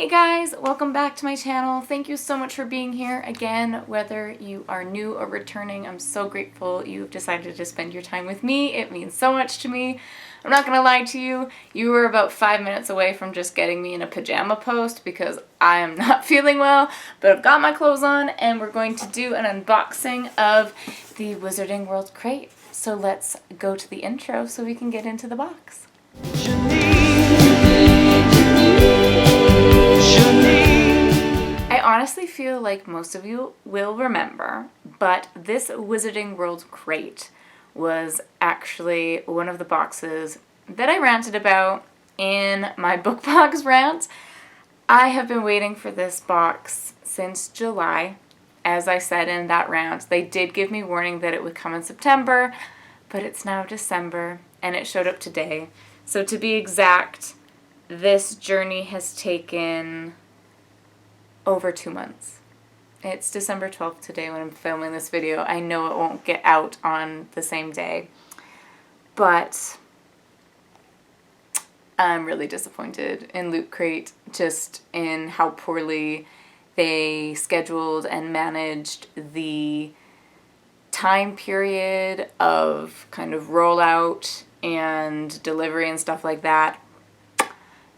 Hey guys, welcome back to my channel. Thank you so much for being here again. Whether you are new or returning, I'm so grateful you've decided to spend your time with me. It means so much to me. I'm not gonna lie to you, you were about 5 minutes away from just getting me in a pajama post because I am not feeling well, but I've got my clothes on and we're going to do an unboxing of the Wizarding World crate. So let's go to the intro so we can get into the box. I honestly feel like most of you will remember, but this Wizarding World crate was actually one of the boxes that I ranted about in my book box rant. I have been waiting for this box since July. As I said in that rant, they did give me warning that it would come in September, but it's now December and it showed up today. So to be exact, this journey has taken over 2 months. It's December 12th today when I'm filming this video. I know it won't get out on the same day, but I'm really disappointed in LootCrate, just in how poorly they scheduled and managed the time period of kind of rollout and delivery and stuff like that.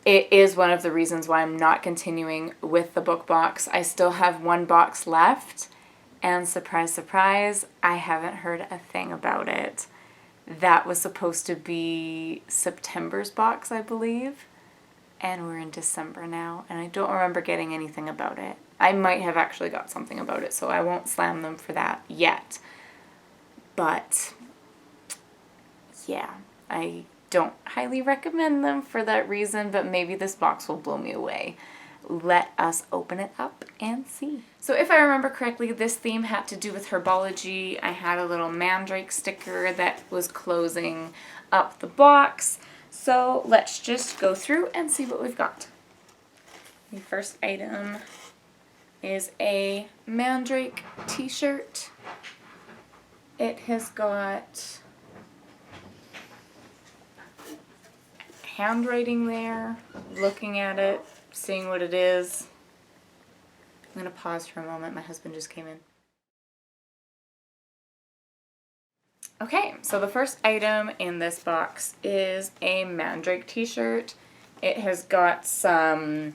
It is one of the reasons why I'm not continuing with the book box. I still have one box left, and surprise, surprise, I haven't heard a thing about it. That was supposed to be September's box, I believe, and we're in December now, and I don't remember getting anything about it. I might have actually got something about it, so I won't slam them for that yet. But yeah, I don't highly recommend them for that reason, but maybe this box will blow me away. Let us open it up and see. So if I remember correctly, this theme had to do with herbology. I had a little mandrake sticker that was closing up the box. So let's just go through and see what we've got. The first item is a mandrake t-shirt. It has got handwriting there, looking at it, seeing what it is. I'm going to pause for a moment. My husband just came in. Okay, so the first item in this box is a mandrake t-shirt. It has got some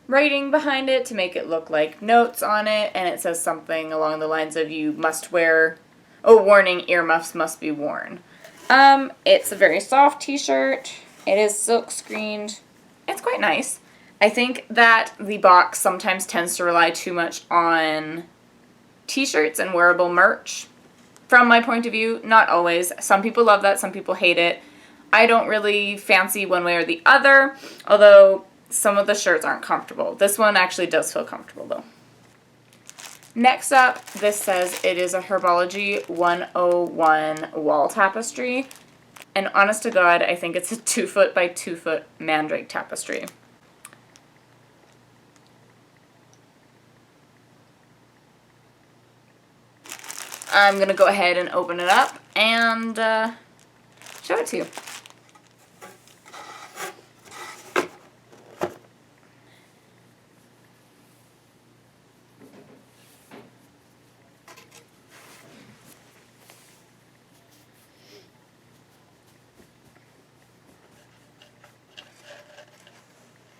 writing behind it to make it look like notes on it, and it says something along the lines of "you must wear, oh warning, earmuffs must be worn." It's a very soft t-shirt. It is silk screened. It's quite nice. I think that the box sometimes tends to rely too much on t-shirts and wearable merch. From my point of view, not always. Some people love that, some people hate it. I don't really fancy one way or the other, although some of the shirts aren't comfortable. This one actually does feel comfortable though. Next up, this says it is a Herbology 101 wall tapestry. And honest to God, I think it's a 2 foot by 2 foot mandrake tapestry. I'm going to go ahead and open it up and show it to you.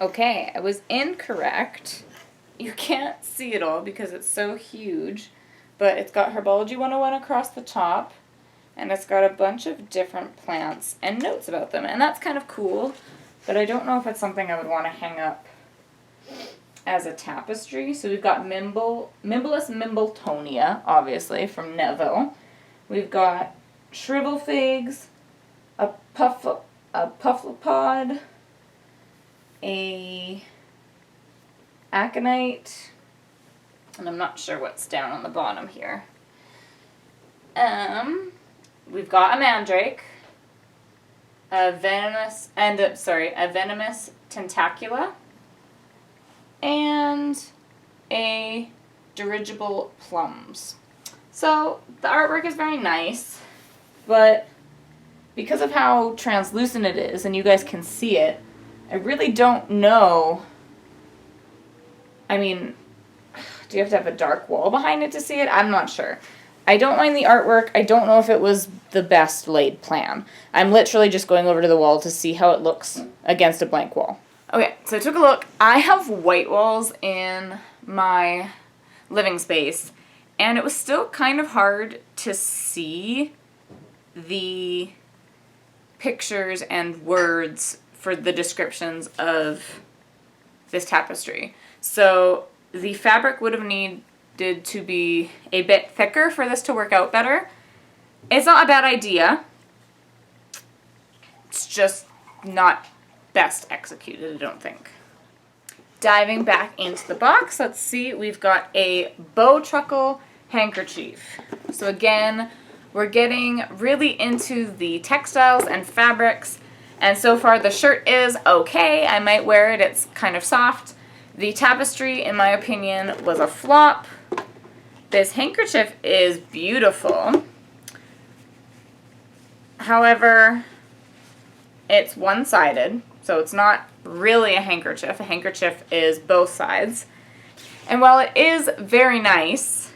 Okay, I was incorrect. You can't see it all because it's so huge, but it's got Herbology 101 across the top, and it's got a bunch of different plants and notes about them, and that's kind of cool, but I don't know if it's something I would want to hang up as a tapestry. So we've got Mimbulus Mimbletonia, obviously, from Neville. We've got Shrivel Figs, a Pufflepod, a Aconite, and I'm not sure what's down on the bottom here. We've got a Mandrake, a Venomous Tentacula, and a Dirigible Plums. So the artwork is very nice, but because of how translucent it is, and you guys can see it, I really don't know I mean, do you have to have a dark wall behind it to see it? I'm not sure. I don't mind the artwork. I don't know if it was the best laid plan. I'm literally just going over to the wall to see how it looks against a blank wall. Okay, so I took a look. I have white walls in my living space, and it was still kind of hard to see the pictures and words for the descriptions of this tapestry. So the fabric would have needed to be a bit thicker for this to work out better. It's not a bad idea. It's just not best executed, I don't think. Diving back into the box, let's see, we've got a bow truckle handkerchief. So again, we're getting really into the textiles and fabrics, and so far the shirt is okay. I might wear it, it's kind of soft. The tapestry, in my opinion, was a flop. This handkerchief is beautiful. However, it's one-sided, so it's not really a handkerchief. A handkerchief is both sides. And while it is very nice,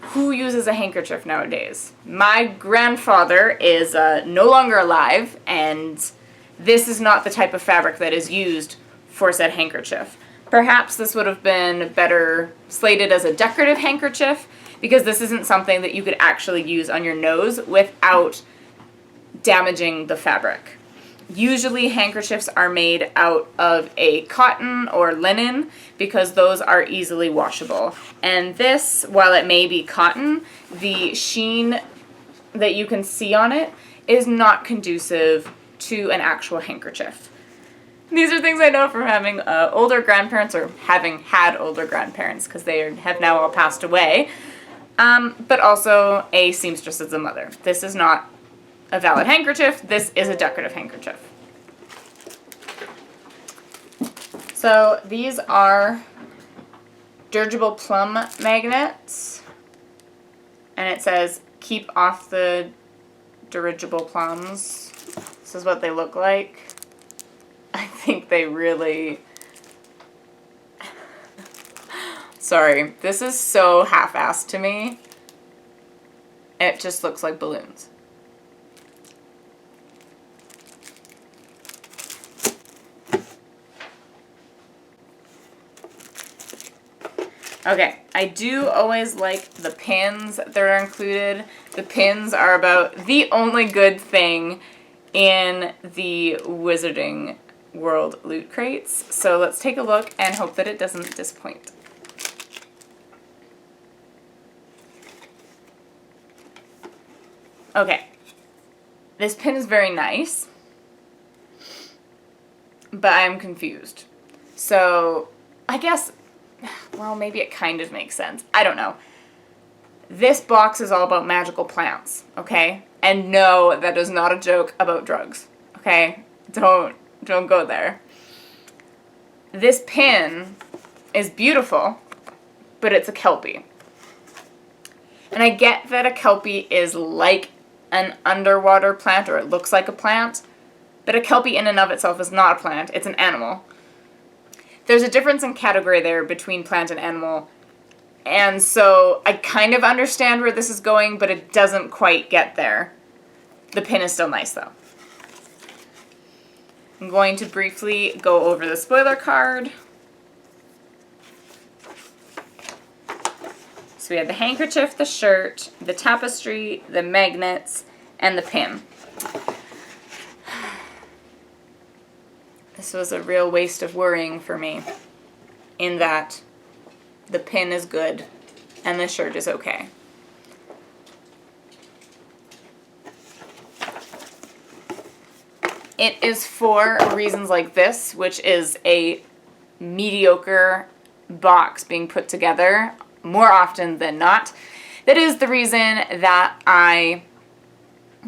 who uses a handkerchief nowadays? My grandfather is no longer alive, and this is not the type of fabric that is used for said handkerchief. Perhaps this would have been better slated as a decorative handkerchief, because this isn't something that you could actually use on your nose without damaging the fabric. Usually handkerchiefs are made out of a cotton or linen because those are easily washable. And this, while it may be cotton, the sheen that you can see on it is not conducive to an actual handkerchief. These are things I know from having older grandparents, or having had older grandparents, because they have now all passed away, but also a seamstress as a mother. This is not a valid handkerchief. This is a decorative handkerchief. So these are dirigible plum magnets, and it says keep off the dirigible plums. This is what they look like. I think they really... Sorry, this is so half-assed to me. It just looks like balloons. Okay, I do always like the pins that are included. The pins are about the only good thing in the Wizarding World loot crates. So let's take a look and hope that it doesn't disappoint. Okay, this pin is very nice, but I'm confused. So I guess, well, maybe it kind of makes sense. I don't know. This box is all about magical plants, okay? And no, that is not a joke about drugs, okay? Don't go there. This pin is beautiful, but it's a kelpie. And I get that a kelpie is like an underwater plant, or it looks like a plant, but a kelpie in and of itself is not a plant, it's an animal. There's a difference in category there between plant and animal, and so I kind of understand where this is going, but it doesn't quite get there. The pin is still nice though. I'm going to briefly go over the spoiler card. So we have the handkerchief, the shirt, the tapestry, the magnets, and the pin. This was a real waste of worrying for me, in that the pin is good and the shirt is okay. It is for reasons like this, which is a mediocre box being put together more often than not, that is the reason that I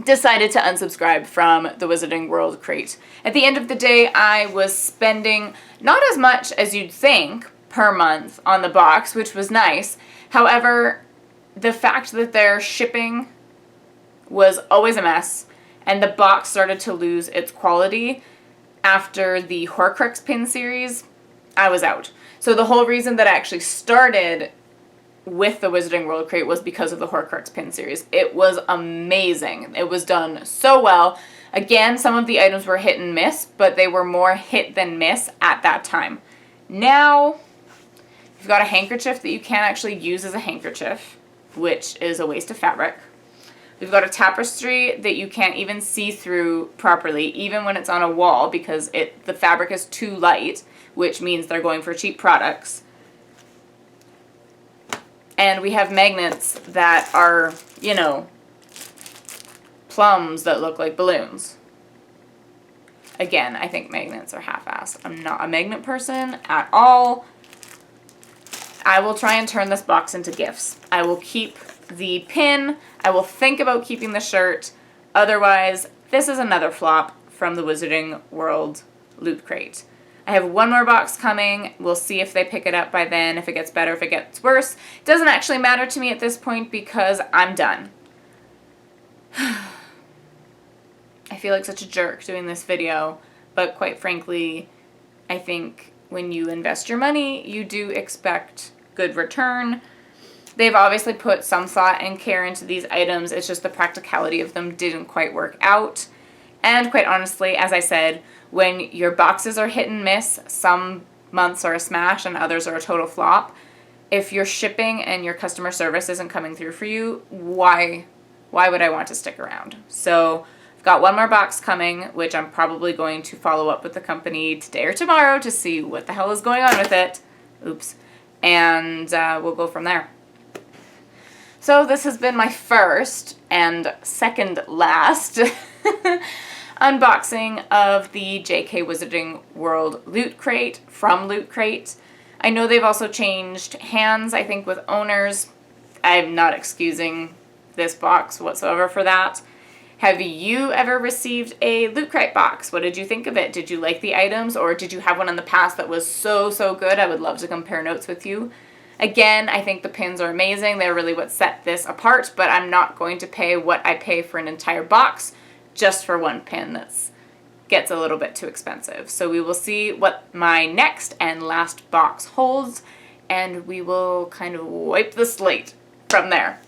decided to unsubscribe from the Wizarding World crate. At the end of the day, I was spending not as much as you'd think per month on the box, which was nice. However, the fact that their shipping was always a mess, and the box started to lose its quality after the Horcrux pin series, I was out. So the whole reason that I actually started with the Wizarding World crate was because of the Horcrux pin series. It was amazing. It was done so well. Again, some of the items were hit and miss, but they were more hit than miss at that time. Now, you've got a handkerchief that you can't actually use as a handkerchief, which is a waste of fabric. We've got a tapestry that you can't even see through properly, even when it's on a wall, because the fabric is too light, which means they're going for cheap products. And we have magnets that are, you know, plums that look like balloons. Again, I think magnets are half-assed. I'm not a magnet person at all. I will try and turn this box into gifts. I will keep the pin. I will think about keeping the shirt. Otherwise, this is another flop from the Wizarding World Loot Crate. I have one more box coming. We'll see if they pick it up by then, if it gets better, if it gets worse. It doesn't actually matter to me at this point because I'm done. I feel like such a jerk doing this video, but quite frankly, I think when you invest your money, you do expect good return. They've obviously put some thought and care into these items. It's just the practicality of them didn't quite work out. And quite honestly, as I said, when your boxes are hit and miss, some months are a smash and others are a total flop. If your shipping and your customer service isn't coming through for you, why would I want to stick around? So I've got one more box coming, which I'm probably going to follow up with the company today or tomorrow to see what the hell is going on with it. Oops. And we'll go from there. So this has been my first and second last unboxing of the JK Wizarding World Loot Crate from Loot Crate. I know they've also changed hands, I think, with owners. I'm not excusing this box whatsoever for that. Have you ever received a Loot Crate box? What did you think of it? Did you like the items, or did you have one in the past that was so good? I would love to compare notes with you. Again, I think the pins are amazing. They're really what set this apart, but I'm not going to pay what I pay for an entire box just for one pin. That gets a little bit too expensive. So we will see what my next and last box holds, and we will kind of wipe the slate from there.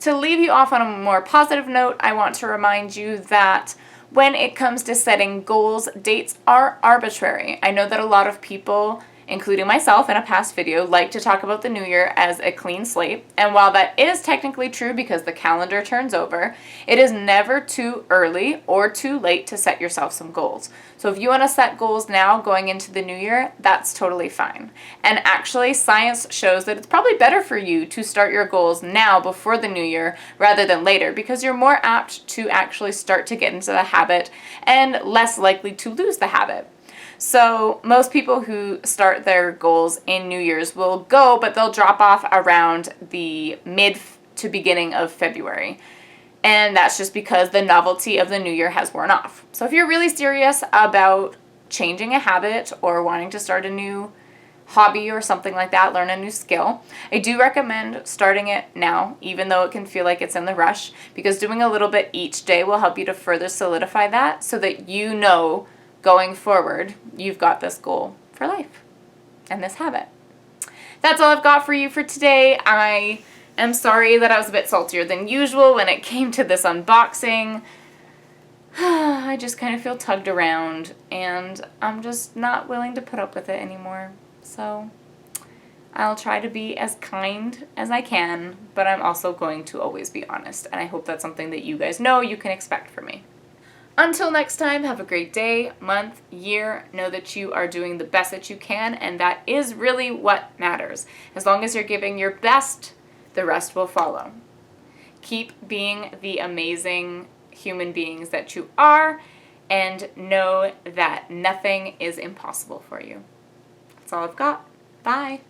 To leave you off on a more positive note, I want to remind you that when it comes to setting goals, dates are arbitrary. I know that a lot of people, including myself in a past video, like to talk about the new year as a clean slate. And while that is technically true because the calendar turns over, it is never too early or too late to set yourself some goals. So if you want to set goals now going into the new year, that's totally fine. And actually, science shows that it's probably better for you to start your goals now before the new year rather than later, because you're more apt to actually start to get into the habit and less likely to lose the habit. So most people who start their goals in New Year's will go, but they'll drop off around the mid to beginning of February. And that's just because the novelty of the new year has worn off. So if you're really serious about changing a habit or wanting to start a new hobby or something like that, learn a new skill, I do recommend starting it now, even though it can feel like it's in the rush, because doing a little bit each day will help you to further solidify that so that you know going forward, you've got this goal for life and this habit. That's all I've got for you for today. I am sorry that I was a bit saltier than usual when it came to this unboxing. I just kind of feel tugged around and I'm just not willing to put up with it anymore. So I'll try to be as kind as I can, but I'm also going to always be honest. And I hope that's something that you guys know you can expect from me. Until next time, have a great day, month, year. Know that you are doing the best that you can, and that is really what matters. As long as you're giving your best, the rest will follow. Keep being the amazing human beings that you are, and know that nothing is impossible for you. That's all I've got. Bye.